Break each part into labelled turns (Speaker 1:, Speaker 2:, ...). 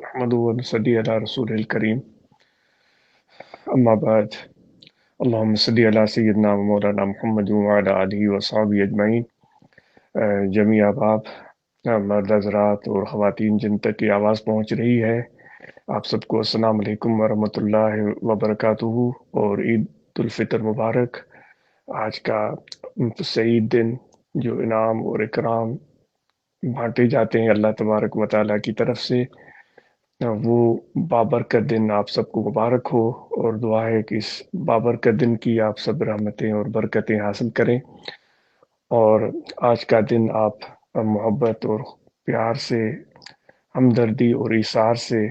Speaker 1: نحمده ونصلي على رسوله الكريم أما بعد اللهم صل على سيدنا ومولانا محمد وعلى آله وصحبه أجمعین۔ جمی احباب، مرد حضرات اور خواتین جن تک یہ آواز پہنچ رہی ہے، آپ سب کو السلام علیکم ورحمۃ اللہ وبرکاتہ اور عید الفطر مبارک۔ آج کا سعید دن جو انعام اور اکرام بانٹے جاتے ہیں اللہ تبارک و تعالیٰ کی طرف سے، وہ بابرکت دن آپ سب کو مبارک ہو، اور دعا ہے کہ اس بابرکت دن کی آپ سب رحمتیں اور برکتیں حاصل کریں، اور آج کا دن آپ محبت اور پیار سے، ہمدردی اور ایثار سے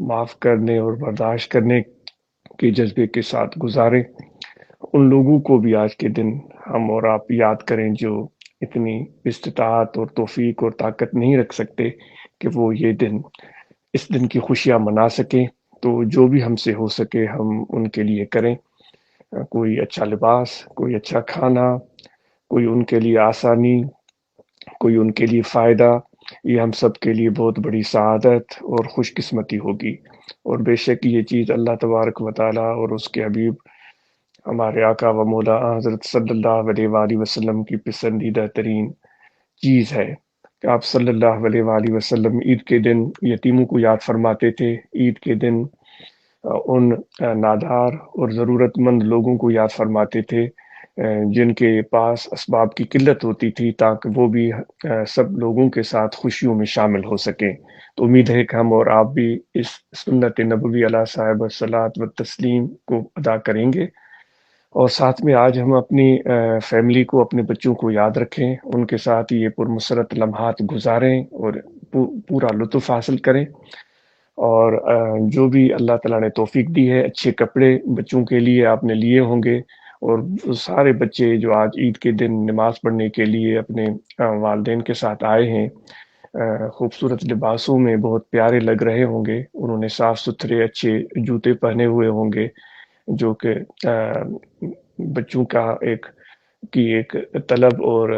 Speaker 1: معاف کرنے اور برداشت کرنے کے جذبے کے ساتھ گزاریں۔ ان لوگوں کو بھی آج کے دن ہم اور آپ یاد کریں جو اتنی استطاعت اور توفیق اور طاقت نہیں رکھ سکتے کہ وہ یہ دن، اس دن کی خوشیاں منا سکیں۔ تو جو بھی ہم سے ہو سکے ہم ان کے لیے کریں، کوئی اچھا لباس، کوئی اچھا کھانا، کوئی ان کے لیے آسانی، کوئی ان کے لیے فائدہ، یہ ہم سب کے لیے بہت بڑی سعادت اور خوش قسمتی ہوگی۔ اور بے شک یہ چیز اللہ تبارک و تعالیٰ اور اس کے حبیب ہمارے آقا و مولا حضرت صلی اللہ علیہ وآلہ وسلم کی پسندیدہ ترین چیز ہے کہ آپ صلی اللہ علیہ وآلہ وسلم عید کے دن یتیموں کو یاد فرماتے تھے، عید کے دن ان نادار اور ضرورت مند لوگوں کو یاد فرماتے تھے جن کے پاس اسباب کی قلت ہوتی تھی، تاکہ وہ بھی سب لوگوں کے ساتھ خوشیوں میں شامل ہو سکیں۔ تو امید ہے کہ ہم اور آپ بھی اس سنت نبوی علیہ صاحب الصلاۃ و تسلیم کو ادا کریں گے، اور ساتھ میں آج ہم اپنی فیملی کو، اپنے بچوں کو یاد رکھیں، ان کے ساتھ یہ پرمسرت لمحات گزاریں اور پورا لطف حاصل کریں۔ اور جو بھی اللہ تعالیٰ نے توفیق دی ہے، اچھے کپڑے بچوں کے لیے آپ نے لیے ہوں گے، اور وہ سارے بچے جو آج عید کے دن نماز پڑھنے کے لیے اپنے والدین کے ساتھ آئے ہیں، خوبصورت لباسوں میں بہت پیارے لگ رہے ہوں گے، انہوں نے صاف ستھرے اچھے جوتے پہنے ہوئے ہوں گے، جو کہ بچوں کا ایک طلب اور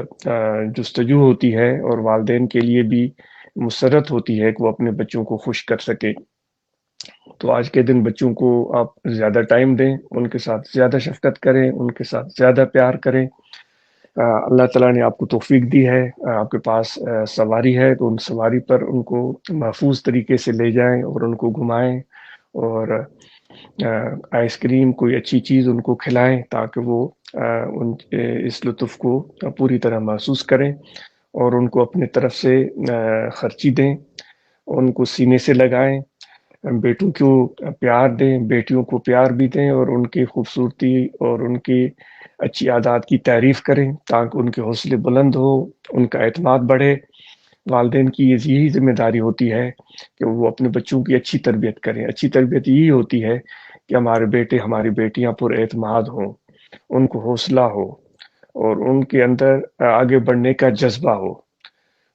Speaker 1: جستجو ہوتی ہے، اور والدین کے لیے بھی مسرت ہوتی ہے کہ وہ اپنے بچوں کو خوش کر سکے۔ تو آج کے دن بچوں کو آپ زیادہ ٹائم دیں، ان کے ساتھ زیادہ شفقت کریں، ان کے ساتھ زیادہ پیار کریں۔ اللہ تعالیٰ نے آپ کو توفیق دی ہے، آپ کے پاس سواری ہے، تو ان سواری پر ان کو محفوظ طریقے سے لے جائیں اور ان کو گھمائیں، اور آئس کریم کوئی اچھی چیز ان کو کھلائیں تاکہ وہ اس لطف کو پوری طرح محسوس کریں، اور ان کو اپنے طرف سے خرچی دیں، ان کو سینے سے لگائیں، بیٹوں کو پیار دیں، بیٹیوں کو پیار بھی دیں، اور ان کی خوبصورتی اور ان کی اچھی عادات کی تعریف کریں تاکہ ان کے حوصلے بلند ہو، ان کا اعتماد بڑھے۔ والدین کی یہی ذمہ داری ہوتی ہے کہ وہ اپنے بچوں کی اچھی تربیت کریں۔ اچھی تربیت یہی ہوتی ہے کہ ہمارے بیٹے، ہماری بیٹیاں پر اعتماد ہوں، ان کو حوصلہ ہو، اور ان کے اندر آگے بڑھنے کا جذبہ ہو۔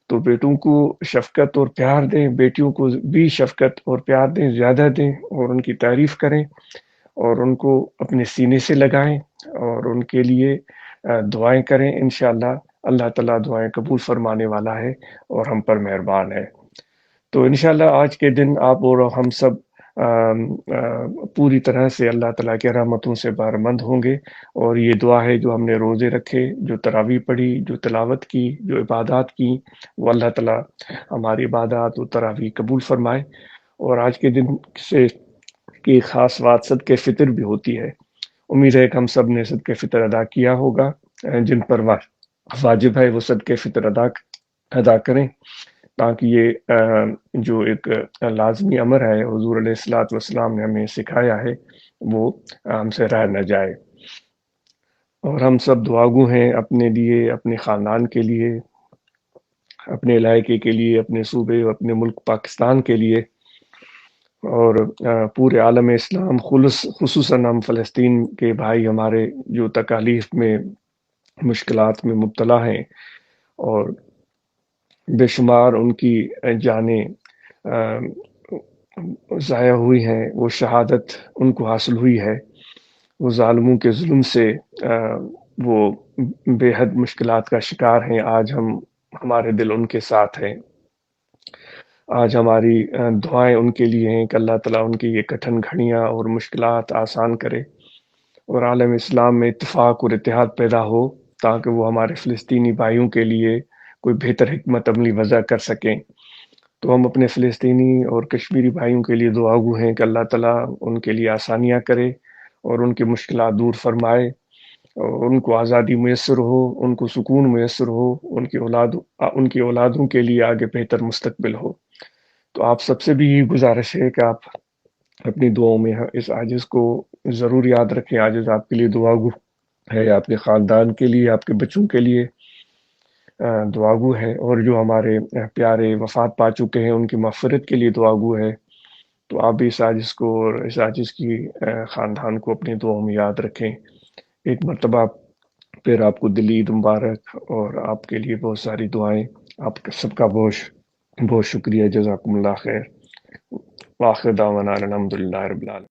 Speaker 1: تو بیٹوں کو شفقت اور پیار دیں، بیٹیوں کو بھی شفقت اور پیار دیں، زیادہ دیں، اور ان کی تعریف کریں، اور ان کو اپنے سینے سے لگائیں، اور ان کے لیے دعائیں کریں۔ انشاءاللہ اللہ تعالیٰ دعائیں قبول فرمانے والا ہے اور ہم پر مہربان ہے۔ تو انشاءاللہ آج کے دن آپ اور ہم سب پوری طرح سے اللہ تعالیٰ کی رحمتوں سے بہرمند ہوں گے، اور یہ دعا ہے جو ہم نے روزے رکھے، جو تراویح پڑھی، جو تلاوت کی، جو عبادات کی، وہ اللہ تعالیٰ ہماری عبادات و تراویح قبول فرمائے۔ اور آج کے دن سے کی خاص بات صدقہ فطر بھی ہوتی ہے۔ امید ہے کہ ہم سب نے صدقہ فطر ادا کیا ہوگا، جن پر واجب ہے وہ صدقہ فطر ادا کریں، تاکہ یہ جو ایک لازمی امر ہے حضور علیہ الصلوۃ والسلام نے ہمیں سکھایا ہے، وہ ہم سے رہ نہ جائے۔ اور ہم سب دعاگو ہیں اپنے لیے، اپنے خاندان کے لیے، اپنے علاقے کے لیے، اپنے صوبے، اپنے ملک پاکستان کے لیے، اور پورے عالم اسلام، خصوصاً ہم فلسطین کے بھائی ہمارے جو تکالیف میں، مشکلات میں مبتلا ہیں، اور بے شمار ان کی جانیں ضائع ہوئی ہیں، وہ شہادت ان کو حاصل ہوئی ہے، وہ ظالموں کے ظلم سے وہ بے حد مشکلات کا شکار ہیں۔ آج ہمارے دل ان کے ساتھ ہیں۔ آج ہماری دعائیں ان کے لیے ہیں کہ اللہ تعالیٰ ان کی یہ کٹھن گھڑیاں اور مشکلات آسان کرے، اور عالم اسلام میں اتفاق اور اتحاد پیدا ہو، تاکہ وہ ہمارے فلسطینی بھائیوں کے لیے کوئی بہتر حکمت عملی وضع کر سکیں۔ تو ہم اپنے فلسطینی اور کشمیری بھائیوں کے لیے دعا گو ہیں کہ اللہ تعالیٰ ان کے لیے آسانیاں کرے اور ان کی مشکلات دور فرمائے، اور ان کو آزادی میسر ہو، ان کو سکون میسر ہو، ان کی اولادوں کے لیے آگے بہتر مستقبل ہو۔ تو آپ سب سے بھی یہ گزارش ہے کہ آپ اپنی دعاؤں میں اس عاجز کو ضرور یاد رکھیں۔ عاجز آپ کے لیے دعا گو ہے، آپ کے خاندان کے لیے، آپ کے بچوں کے لیے دعا گو ہے، اور جو ہمارے پیارے وفات پا چکے ہیں ان کی مغفرت کے لیے دعا گو ہے۔ تو آپ بھی اس عاجز کو اور اس عاجز کی خاندان کو اپنی دعاؤں میں یاد رکھیں۔ ایک مرتبہ پھر آپ کو دلی عید مبارک، اور آپ کے لیے بہت ساری دعائیں۔ آپ کا سب کا بہت بہت شکریہ، جزاکم اللہ خیر۔ وآخر دعوانا الحمد للہ رب العالمین۔